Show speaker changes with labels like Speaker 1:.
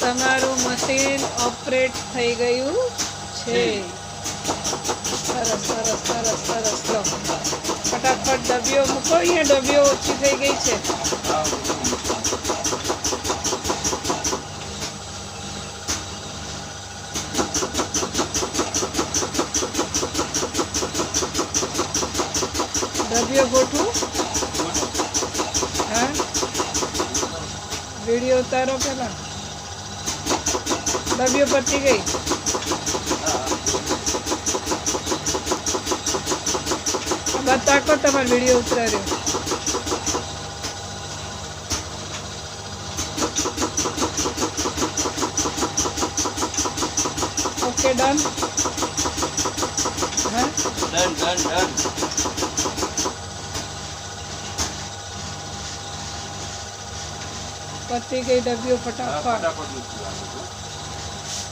Speaker 1: તમારું machine operate થઈ ગયું છે. સરસ સરસ સરસ સરસ. લો ફટાફટ ડબ્બીઓ મૂકો. અહીંયા ડબ્બીઓ ઓછી થઈ ગઈ છે. ડબ્બીઓ ગોઠવું. હા, વિડીયો ઉતારો પેલા. ડબ્બીઓ પતી ગઈ. બતાકો તમારો વિડીયો ઉતાર્યો. Okay, done. હા,
Speaker 2: ડન.
Speaker 1: પતી ગઈ ડબ્બીઓ ફટાફટ.
Speaker 2: ફટાફટ.